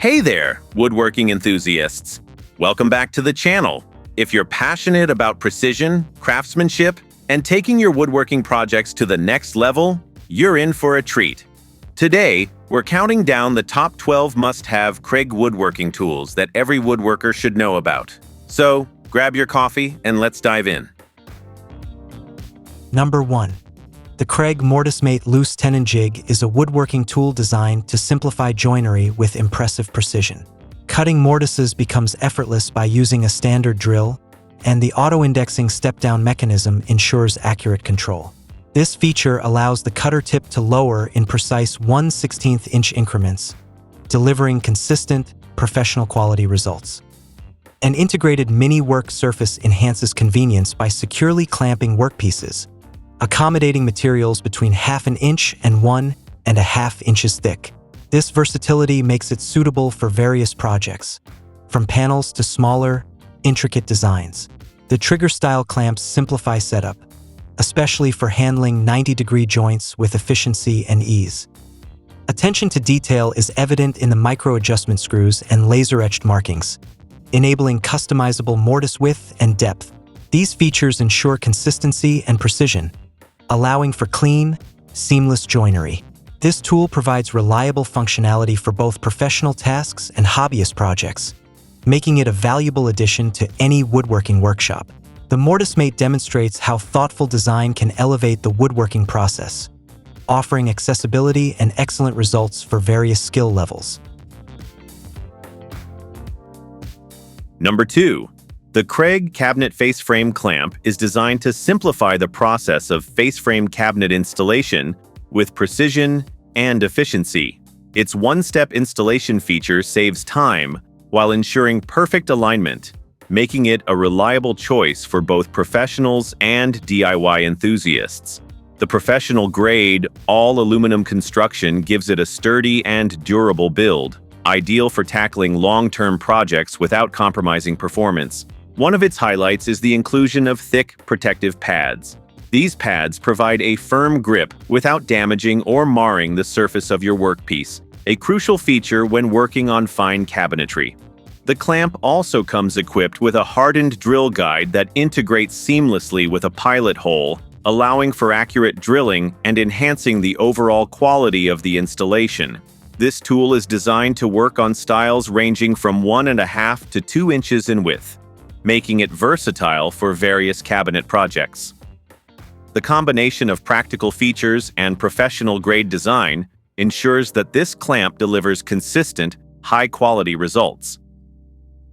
Hey there, woodworking enthusiasts. Welcome back to the channel. If you're passionate about precision, craftsmanship, and taking your woodworking projects to the next level, you're in for a treat. Today, we're counting down the top 12 must-have Kreg woodworking tools that every woodworker should know about. So, grab your coffee and let's dive in. Number 1. The Kreg MortiseMate Loose Tenon Jig is a woodworking tool designed to simplify joinery with impressive precision. Cutting mortises becomes effortless by using a standard drill, and the auto-indexing step-down mechanism ensures accurate control. This feature allows the cutter tip to lower in precise 1/16 inch increments, delivering consistent, professional quality results. An integrated mini work surface enhances convenience by securely clamping workpieces, accommodating materials between 1/2 inch and 1.5 inches thick. This versatility makes it suitable for various projects, from panels to smaller, intricate designs. The trigger-style clamps simplify setup, especially for handling 90-degree joints with efficiency and ease. Attention to detail is evident in the micro-adjustment screws and laser-etched markings, enabling customizable mortise width and depth. These features ensure consistency and precision, allowing for clean, seamless joinery. This tool provides reliable functionality for both professional tasks and hobbyist projects, making it a valuable addition to any woodworking workshop. The MortiseMate demonstrates how thoughtful design can elevate the woodworking process, offering accessibility and excellent results for various skill levels. Number 2. The Kreg Cabinet Face Frame Clamp is designed to simplify the process of face frame cabinet installation with precision and efficiency. Its one-step installation feature saves time while ensuring perfect alignment, making it a reliable choice for both professionals and DIY enthusiasts. The professional-grade, all-aluminum construction gives it a sturdy and durable build, ideal for tackling long-term projects without compromising performance. One of its highlights is the inclusion of thick, protective pads. These pads provide a firm grip without damaging or marring the surface of your workpiece, a crucial feature when working on fine cabinetry. The clamp also comes equipped with a hardened drill guide that integrates seamlessly with a pilot hole, allowing for accurate drilling and enhancing the overall quality of the installation. This tool is designed to work on styles ranging from 1.5 to 2 inches in width, making it versatile for various cabinet projects. The combination of practical features and professional-grade design ensures that this clamp delivers consistent, high-quality results.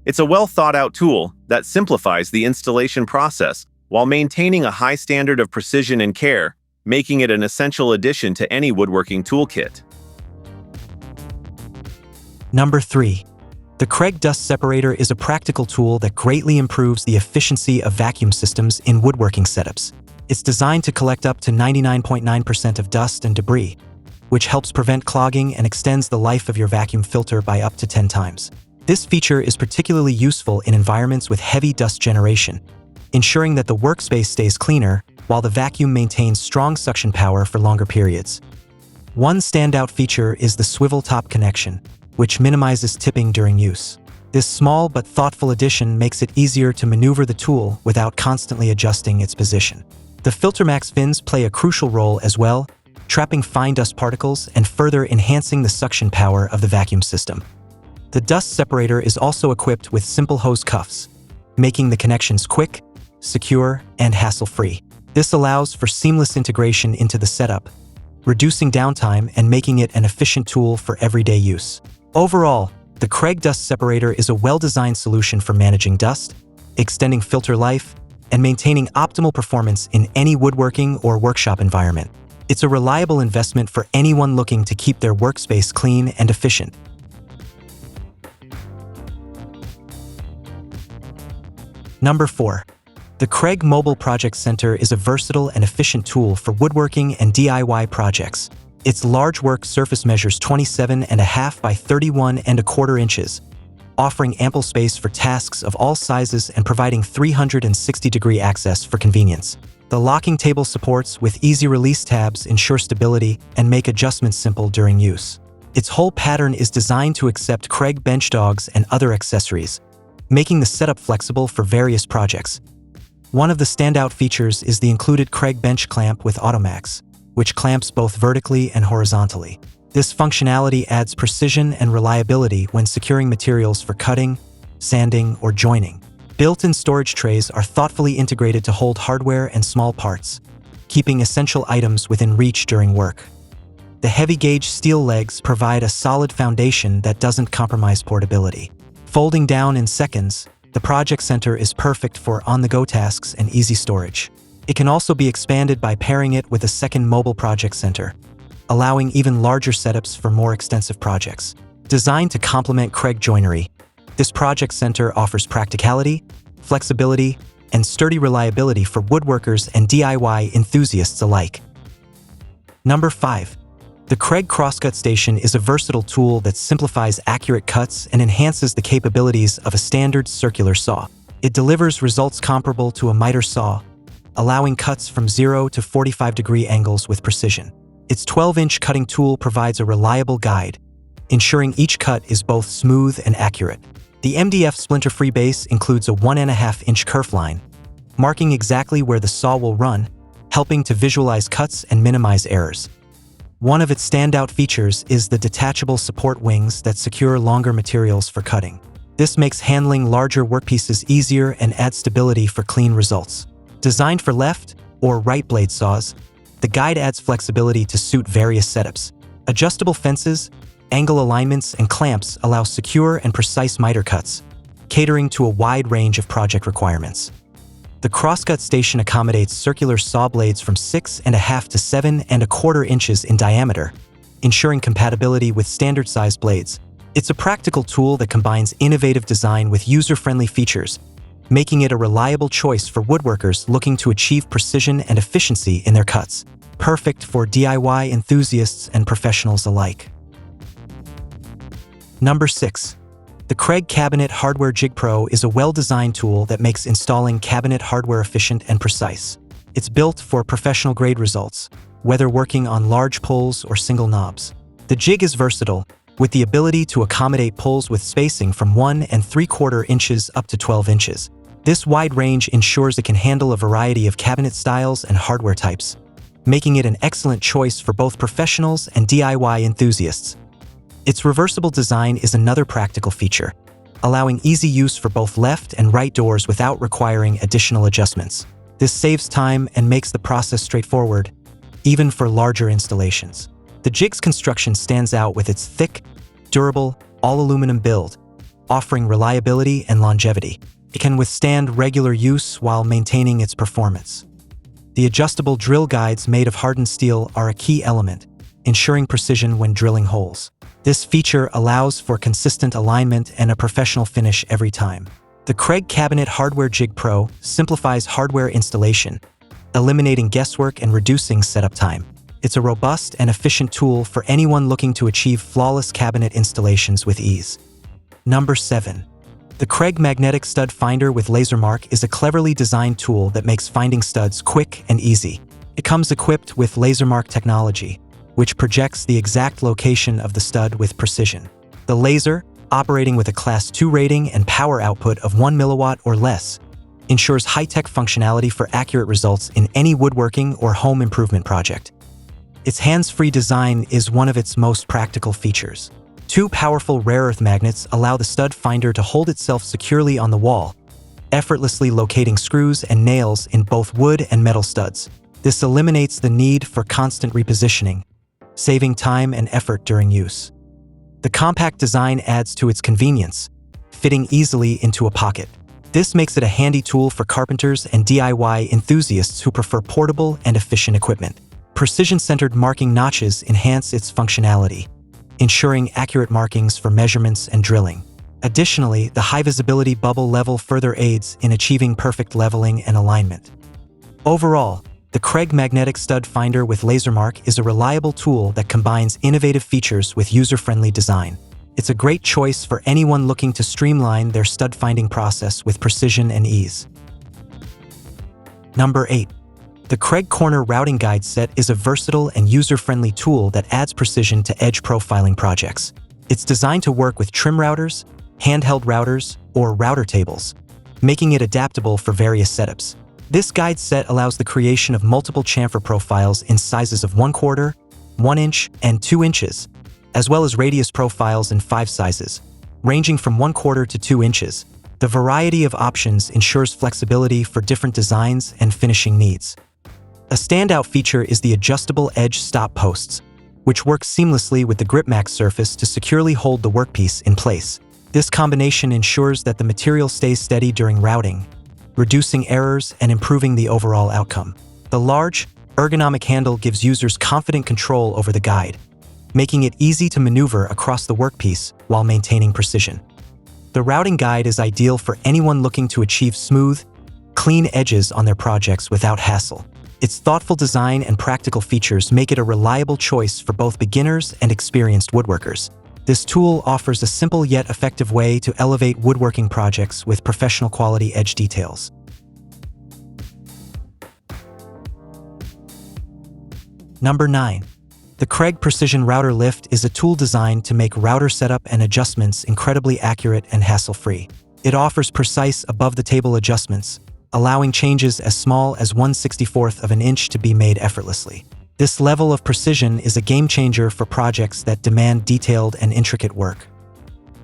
It's a well-thought-out tool that simplifies the installation process while maintaining a high standard of precision and care, making it an essential addition to any woodworking toolkit. Number 3. The Kreg Dust Separator is a practical tool that greatly improves the efficiency of vacuum systems in woodworking setups. It's designed to collect up to 99.9% of dust and debris, which helps prevent clogging and extends the life of your vacuum filter by up to 10 times. This feature is particularly useful in environments with heavy dust generation, ensuring that the workspace stays cleaner while the vacuum maintains strong suction power for longer periods. One standout feature is the swivel top connection, which minimizes tipping during use. This small but thoughtful addition makes it easier to maneuver the tool without constantly adjusting its position. The FilterMax fins play a crucial role as well, trapping fine dust particles and further enhancing the suction power of the vacuum system. The Dust Separator is also equipped with simple hose cuffs, making the connections quick, secure, and hassle-free. This allows for seamless integration into the setup, reducing downtime and making it an efficient tool for everyday use. Overall, the Kreg Dust Separator is a well-designed solution for managing dust, extending filter life, and maintaining optimal performance in any woodworking or workshop environment. It's a reliable investment for anyone looking to keep their workspace clean and efficient. Number 4. The Kreg Mobile Project Center is a versatile and efficient tool for woodworking and DIY projects. Its large work surface measures 27.5 by 31.25 inches, offering ample space for tasks of all sizes and providing 360-degree access for convenience. The locking table supports with easy release tabs ensure stability and make adjustments simple during use. Its whole pattern is designed to accept Kreg bench dogs and other accessories, making the setup flexible for various projects. One of the standout features is the included Kreg bench clamp with Automax, which clamps both vertically and horizontally. This functionality adds precision and reliability when securing materials for cutting, sanding, or joining. Built-in storage trays are thoughtfully integrated to hold hardware and small parts, keeping essential items within reach during work. The heavy-gauge steel legs provide a solid foundation that doesn't compromise portability. Folding down in seconds, the project center is perfect for on-the-go tasks and easy storage. It can also be expanded by pairing it with a second mobile project center, allowing even larger setups for more extensive projects. Designed to complement Kreg joinery, this project center offers practicality, flexibility, and sturdy reliability for woodworkers and DIY enthusiasts alike. Number 5. The Kreg Crosscut Station is a versatile tool that simplifies accurate cuts and enhances the capabilities of a standard circular saw. It delivers results comparable to a miter saw, allowing cuts from 0 to 45-degree angles with precision. Its 12-inch cutting tool provides a reliable guide, ensuring each cut is both smooth and accurate. The MDF splinter-free base includes a 1.5-inch kerf line, marking exactly where the saw will run, helping to visualize cuts and minimize errors. One of its standout features is the detachable support wings that secure longer materials for cutting. This makes handling larger workpieces easier and adds stability for clean results. Designed for left or right blade saws, the guide adds flexibility to suit various setups. Adjustable fences, angle alignments, and clamps allow secure and precise miter cuts, catering to a wide range of project requirements. The Crosscut Station accommodates circular saw blades from 6.5 to 7.25 inches in diameter, ensuring compatibility with standard-sized blades. It's a practical tool that combines innovative design with user-friendly features, making it a reliable choice for woodworkers looking to achieve precision and efficiency in their cuts. Perfect for DIY enthusiasts and professionals alike. Number 6. The Kreg Cabinet Hardware Jig Pro is a well-designed tool that makes installing cabinet hardware efficient and precise. It's built for professional-grade results, whether working on large pulls or single knobs. The jig is versatile, with the ability to accommodate pulls with spacing from 1.75 inches up to 12 inches. This wide range ensures it can handle a variety of cabinet styles and hardware types, making it an excellent choice for both professionals and DIY enthusiasts. Its reversible design is another practical feature, allowing easy use for both left and right doors without requiring additional adjustments. This saves time and makes the process straightforward, even for larger installations. The jig's construction stands out with its thick, durable, all-aluminum build, offering reliability and longevity. It can withstand regular use while maintaining its performance. The adjustable drill guides made of hardened steel are a key element, ensuring precision when drilling holes. This feature allows for consistent alignment and a professional finish every time. The Kreg Cabinet Hardware Jig Pro simplifies hardware installation, eliminating guesswork and reducing setup time. It's a robust and efficient tool for anyone looking to achieve flawless cabinet installations with ease. Number 7. The Kreg Magnetic Stud Finder with Laser Mark is a cleverly designed tool that makes finding studs quick and easy. It comes equipped with Laser Mark technology, which projects the exact location of the stud with precision. The laser, operating with a Class 2 rating and power output of 1 milliwatt or less, ensures high-tech functionality for accurate results in any woodworking or home improvement project. Its hands-free design is one of its most practical features. 2 powerful rare earth magnets allow the stud finder to hold itself securely on the wall, effortlessly locating screws and nails in both wood and metal studs. This eliminates the need for constant repositioning, saving time and effort during use. The compact design adds to its convenience, fitting easily into a pocket. This makes it a handy tool for carpenters and DIY enthusiasts who prefer portable and efficient equipment. Precision-centered marking notches enhance its functionality, ensuring accurate markings for measurements and drilling. Additionally, the high-visibility bubble level further aids in achieving perfect leveling and alignment. Overall, the Kreg Magnetic Stud Finder with Laser Mark is a reliable tool that combines innovative features with user-friendly design. It's a great choice for anyone looking to streamline their stud finding process with precision and ease. Number 8. The Kreg Corner Routing Guide Set is a versatile and user-friendly tool that adds precision to edge profiling projects. It's designed to work with trim routers, handheld routers, or router tables, making it adaptable for various setups. This guide set allows the creation of multiple chamfer profiles in sizes of 1/4, 1 inch, and 2 inches, as well as radius profiles in 5 sizes, ranging from 1/4 to 2 inches. The variety of options ensures flexibility for different designs and finishing needs. A standout feature is the adjustable edge stop posts, which work seamlessly with the GripMax surface to securely hold the workpiece in place. This combination ensures that the material stays steady during routing, reducing errors and improving the overall outcome. The large, ergonomic handle gives users confident control over the guide, making it easy to maneuver across the workpiece while maintaining precision. The routing guide is ideal for anyone looking to achieve smooth, clean edges on their projects without hassle. Its thoughtful design and practical features make it a reliable choice for both beginners and experienced woodworkers. This tool offers a simple yet effective way to elevate woodworking projects with professional quality edge details. Number 9. The Kreg Precision Router Lift is a tool designed to make router setup and adjustments incredibly accurate and hassle-free. It offers precise above-the-table adjustments, allowing changes as small as 1/64 of an inch to be made effortlessly. This level of precision is a game-changer for projects that demand detailed and intricate work.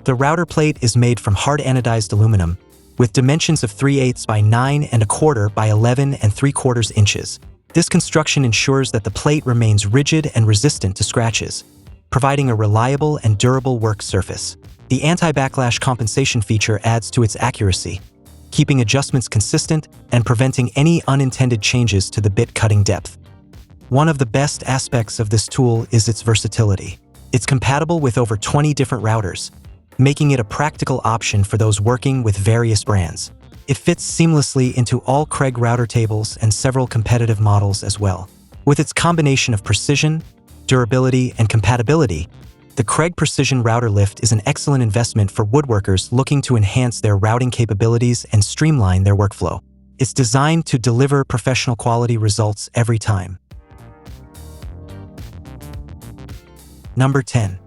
The router plate is made from hard anodized aluminum, with dimensions of 3/8 by 9¼ by 11¾ inches. This construction ensures that the plate remains rigid and resistant to scratches, providing a reliable and durable work surface. The anti-backlash compensation feature adds to its accuracy, keeping adjustments consistent and preventing any unintended changes to the bit cutting depth. One of the best aspects of this tool is its versatility. It's compatible with over 20 different routers, making it a practical option for those working with various brands. It fits seamlessly into all Kreg router tables and several competitive models as well. With its combination of precision, durability, and compatibility, the Kreg Precision Router Lift is an excellent investment for woodworkers looking to enhance their routing capabilities and streamline their workflow. It's designed to deliver professional quality results every time. Number 10.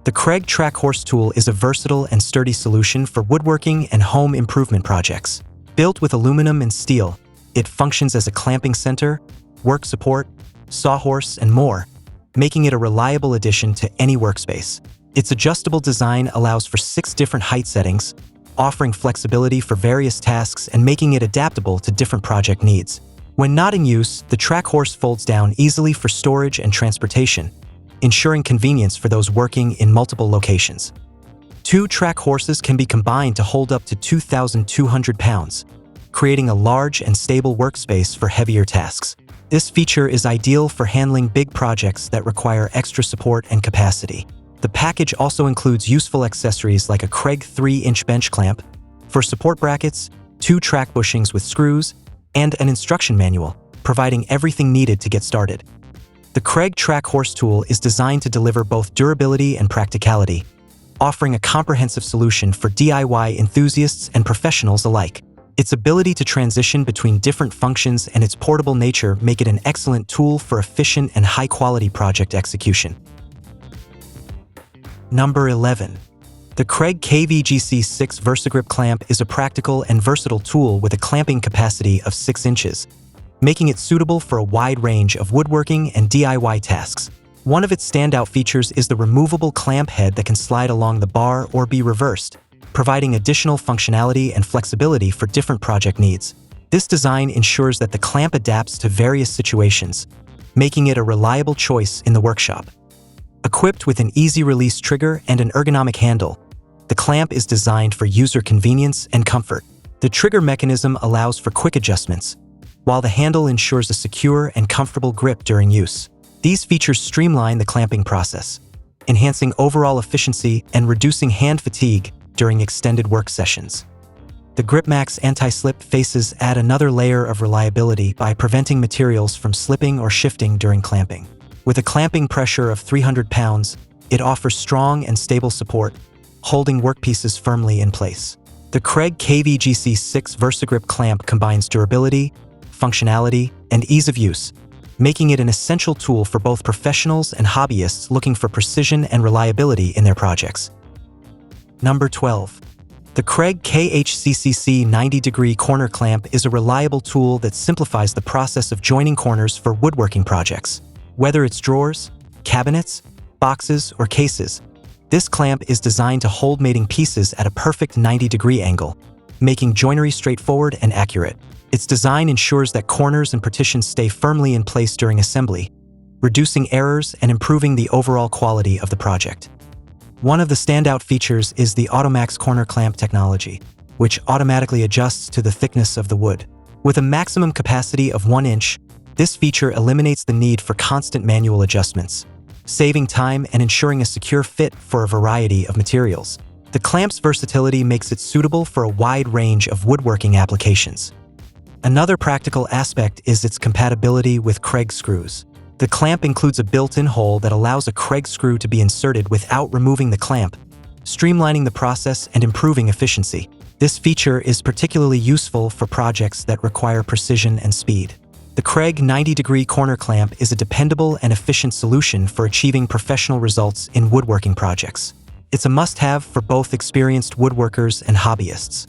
The Kreg Track Horse Tool is a versatile and sturdy solution for woodworking and home improvement projects. Built with aluminum and steel, it functions as a clamping center, work support, sawhorse, and more, making it a reliable addition to any workspace. Its adjustable design allows for 6 different height settings, offering flexibility for various tasks and making it adaptable to different project needs. When not in use, the track horse folds down easily for storage and transportation, ensuring convenience for those working in multiple locations. 2 track horses can be combined to hold up to 2,200 pounds, creating a large and stable workspace for heavier tasks. This feature is ideal for handling big projects that require extra support and capacity. The package also includes useful accessories like a Kreg 3-inch bench clamp, for support brackets, 2 track bushings with screws, and an instruction manual, providing everything needed to get started. The Kreg Track Horse Tool is designed to deliver both durability and practicality, offering a comprehensive solution for DIY enthusiasts and professionals alike. Its ability to transition between different functions and its portable nature make it an excellent tool for efficient and high-quality project execution. Number 11. The Kreg KVGC6 Versagrip clamp is a practical and versatile tool with a clamping capacity of 6 inches, making it suitable for a wide range of woodworking and DIY tasks. One of its standout features is the removable clamp head that can slide along the bar or be reversed, providing additional functionality and flexibility for different project needs. This design ensures that the clamp adapts to various situations, making it a reliable choice in the workshop. Equipped with an easy-release trigger and an ergonomic handle, the clamp is designed for user convenience and comfort. The trigger mechanism allows for quick adjustments, while the handle ensures a secure and comfortable grip during use. These features streamline the clamping process, enhancing overall efficiency and reducing hand fatigue during extended work sessions. The GripMax anti-slip faces add another layer of reliability by preventing materials from slipping or shifting during clamping. With a clamping pressure of 300 pounds, it offers strong and stable support, holding workpieces firmly in place. The Kreg KVGC6 Versagrip clamp combines durability, functionality, and ease of use, making it an essential tool for both professionals and hobbyists looking for precision and reliability in their projects. Number 12. The Kreg KHCCC 90-degree corner clamp is a reliable tool that simplifies the process of joining corners for woodworking projects. Whether it's drawers, cabinets, boxes, or cases, this clamp is designed to hold mating pieces at a perfect 90-degree angle, making joinery straightforward and accurate. Its design ensures that corners and partitions stay firmly in place during assembly, reducing errors and improving the overall quality of the project. One of the standout features is the Automax corner clamp technology, which automatically adjusts to the thickness of the wood. With a maximum capacity of 1 inch, this feature eliminates the need for constant manual adjustments, saving time and ensuring a secure fit for a variety of materials. The clamp's versatility makes it suitable for a wide range of woodworking applications. Another practical aspect is its compatibility with Kreg screws. The clamp includes a built-in hole that allows a Kreg screw to be inserted without removing the clamp, streamlining the process and improving efficiency. This feature is particularly useful for projects that require precision and speed. The Kreg 90-degree corner clamp is a dependable and efficient solution for achieving professional results in woodworking projects. It's a must-have for both experienced woodworkers and hobbyists.